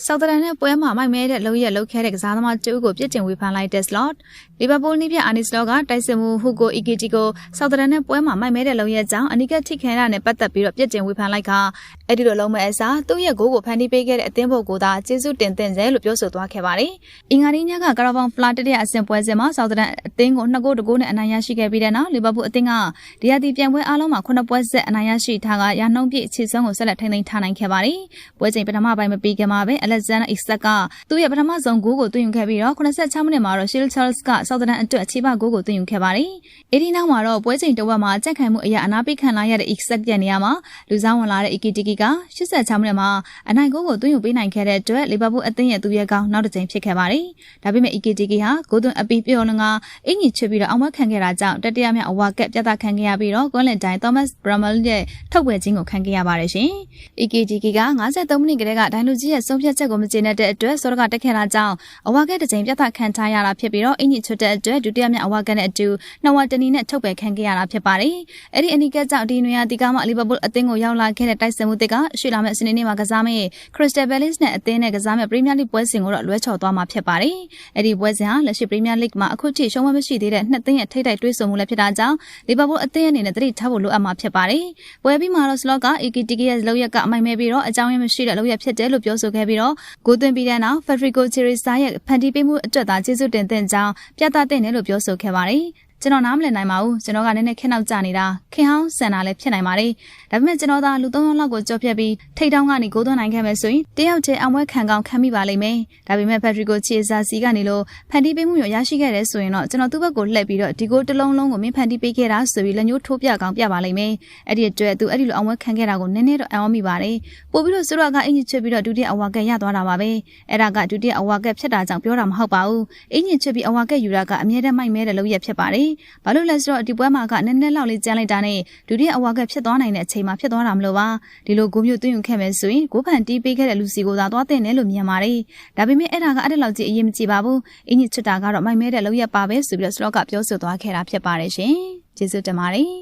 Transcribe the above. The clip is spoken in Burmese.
ဆောက်တရန်နဲ့ပွဲမှာမိုက်မဲတဲ့လုံရက်လုံခဲတဲ့ကစားသမားကျိုးကိုပြစ်တင်ဝေဖန်လိုက်တဲ့စလော့လီဗာပူးနီးပြအာနီစလော့ကတိုက်စစ်မှုဟူကိုအီကီဂျီကိုဆောက်တရန်နဲ့ပွဲမှာမိုက်မဲတဲ့လုံရက်ကြောင့်အနီကထိခဲရနဲ့ပတ်သက်ပြီးတော့ပြစ်တင်ဝေဖန်လိုက်ကအဲ့ဒီလိုလုံးမဲ့အစားသူ့ရဲ့ဂိုးကိုဖန်တီးပေးခဲ့တဲ့အသင်းဖို့ကိုသာကျေးဇူးတင်သင့်တယ်လို့ပြောဆိုသွားခဲ့ပါတယ်။အင်္ဂါနေ့ညကကာရာဘောင်ဖလာတတဲ့အဆင့်ပွဲစဉ်မှာဆောက်တရန်အသင်းကို2ဂိုးတကိုးနဲ့အနိုင်ရရှိခဲ့ပြီးတဲ့နောက်လီဗာပူးအသင်းကဒီယာတီပြိုင်ပွဲအားလုံးမှာ9ပွဲဆက်အနိုင်ရရှိထားကရာနှုန်းပြည့်အခြေစွမ်းကိုဆက်လက်ထိန်းသိမ်းထားနိုင်ခဲ့ပါတယ်။ပွဲချိန်ပထမပိုင်းမပြီးခင်မှာပဲအလက်ဇန်ဒါအစ်ဆက်ကသူ့ရဲ့ပထမဆုံးဂိုးကိုသွင်းယူခဲ့ပြီးတော့86မိနစ်မှာတော့ရှီလ်ချားလ်စ်ကဆောက်တရန်အတွက်အခြေပဂိုးကိုသွင်းယူခဲ့ပါတယ်။အဲဒီနောက်မှာတော့ပွဲချိန်တစ်ဝက်မှာကြက်ခိုင်မှုအရာအနာပိခံလာရတဲ့အစ်ဆက်ရဲ့နေရာမှာလူစားဝင်လာတဲ့အီကီတီကီက86မိနစ်မှာအနိုင်ဂိုးကိုသွင်းယူပေးနိုင်ခဲ့တဲ့အတွက်လီဗာပူးအသင်းရဲ့သူရဲကောင်းနောက်တစ်ကြိမ်ဖြစ်ခဲ့ပါတယ်။ဒါပေမဲ့အီကီတီကီဟာဂိုးသွင်းအပီပြောလွန်ကအင်ကြီးချွတ်ပြီးတော့အောင်မခံခဲ့တာကြောင့်တတိယမြောက်အဝါကက်ပြသခံခဲ့ရပြီးတော့ကွန်လန်တိုင်းသောမတ်ဘရမယ်ရဲ့ထုတ်ဝဲခြင်းကိုခံခဲ့ရပါတယ်ရှင်။အီကီတီကီက53မိနစ်ကလေးကဒိုင်လူကြီးရဲ့ဆုံးဖြတ်ချက်ကိုမကျေနပ်တဲ့အတွက်စောရကတက်ခဲ့တာကြောင့်အဝါကက်တစ်ကြိမ်ပြသခံထားရတာဖြစ်ပြီးတော့အင်ကြီးချွတ်တဲ့အတွက်ဒုတိယမြောက်အဝါကက်နဲ့အတူနှစ်ဝါတနီနဲ့ထုတ်ပယ်ခံခဲ့ရတာဖြစ်ပါတယ်။အဲ့ဒီအနီကက်ကြောင့်ဒီနွေရာဒီကမှလီဗာပူးအသင်းကိုရောက်လာခဲ့တဲ့တိုက်စစ်မှုတွေကရှေ့လာမယ့်စနေနေ့မှာကစားမယ့်ခရစ္စတယ်ဘဲလစ်နဲ့အသင်းနဲ့ကစားမယ့်ပရီးမီးယားလိပွဲစဉ်ကိုတော့လွဲချော်သွားမှာဖြစ်ပါတယ်။အဲ့ဒီပွဲစဉ်ဟာလက်ရှိပရီးမီးယားလိမှာအခုထိရှုံးမမရှိသေးတဲ့နှစ်သင်းရဲ့ထိပ်တိုက်တွေ့ဆုံမှုလည်းဖြစ်တာကြောင့်လီဗာပူးအသင်းအနေနဲ့သတိထားဖို့လိုအပ်မှာဖြစ်ပါတယ်။ပွဲပြီးမှာတော့စလော့ကအီကီတီကီရဲ့လောက်ရက်ကအမိုက်မဲပြီးတော့အကြောင်းရင်းမရှိတဲ့လောက်ရက်ဖြစ်တယ်လို့ပြောဆိုခဲ့ပြီးတော့ဂိုးသွင်းပြီးတဲ့နောက်ဖက်ဒရီကိုချီရီစာရဲ့ဖန်တီးပေးမှုအတွက်သာကျေးဇူးတင်သင့်ကြောင်းပြသတဲ့တယ်လို့ပြောဆိုခဲ့ပါတယ်။ကျွန်တော်နားမလည်နိုင်ပါဘူးကျွန်တော်ကလည်းနည်းနည်းခက်နောက်ကျနေတာခင်ဟောင်းဆန်တာလည်းဖြစ်နိုင်ပါတယ်ဒါပေမဲ့ကျွန်တော်သာလူ3ယောက်လောက်ကိုကြော့ဖြတ်ပြီးထိတ်တောင်းကနေဂိုးသွင်းနိုင်ခဲ့မယ်ဆိုရင်တယောက်ချင်းအောင်ပွဲခံကောင်းခံမိပါလိမ့်မယ်ဒါပေမဲ့ဖက်ဒရီကိုချီဇာစီကနေလို့ဖန်တီးပေးမှုမျိုးရရှိခဲ့တယ်ဆိုရင်တော့ကျွန်တော်သူ့ဘက်ကိုလှည့်ပြီးတော့ဒီဂိုးတစ်လုံးလုံးကိုမင်းဖန်တီးပေးခဲ့တာဆိုပြီးလက်ညှိုးထိုးပြကောင်းပြပါလိမ့်မယ်အဲ့ဒီအတွက်သူအဲ့ဒီလိုအောင်ပွဲခံခဲ့တာကိုနည်းနည်းတော့အံ့ဩမိပါတယ်ပို့ပြီးတော့ဆိုတော့ကအင်ကြီးချွတ်ပြီးတော့ဒုတိယအဝါကက်ရသွားတာပါပဲအဲ့ဒါကဒုတိယအဝါကက်ဖြစ်တာကြောင့်ပြောတာမဟုတ်ပါဘူးအင်ကြီးချွတ်ပြီးအဝါကက်ယူတာကအမြဲတမ်းမိုက်မဲတဲ့လုပ်ရဖြစ်ပါတယ်ဘာလို့လဲတော့ဒီပွဲမှာကနည်းနည်းလောက်လေးကျန်းလိုက်တာနဲ့ဒုတိယအဝါကဖြစ်သွားနိုင်တဲ့အချိန်မှာဖြစ်သွားတာမလို့ပါဒီလိုဂိုးမျိုးသွင်းယူခဲ့မယ်ဆိုရင်ဂိုးဖန်တီးပေးခဲ့တဲ့လူစီကိုသာသွားတဲ့နဲ့လို့မြင်ပါတယ်ဒါပေမဲ့အဲ့ဒါကအဲ့ဒီလောက်ကြီးအရေးမကြီးပါဘူးအင်းကြီးချွတ်တာကတော့မိုက်မဲတဲ့လောက်ရပါပဲဆိုပြီးတော့စလော့ကပြောဆိုသွားခဲ့တာဖြစ်ပါတယ်ရှင်ကျေးဇူးတင်ပါတယ်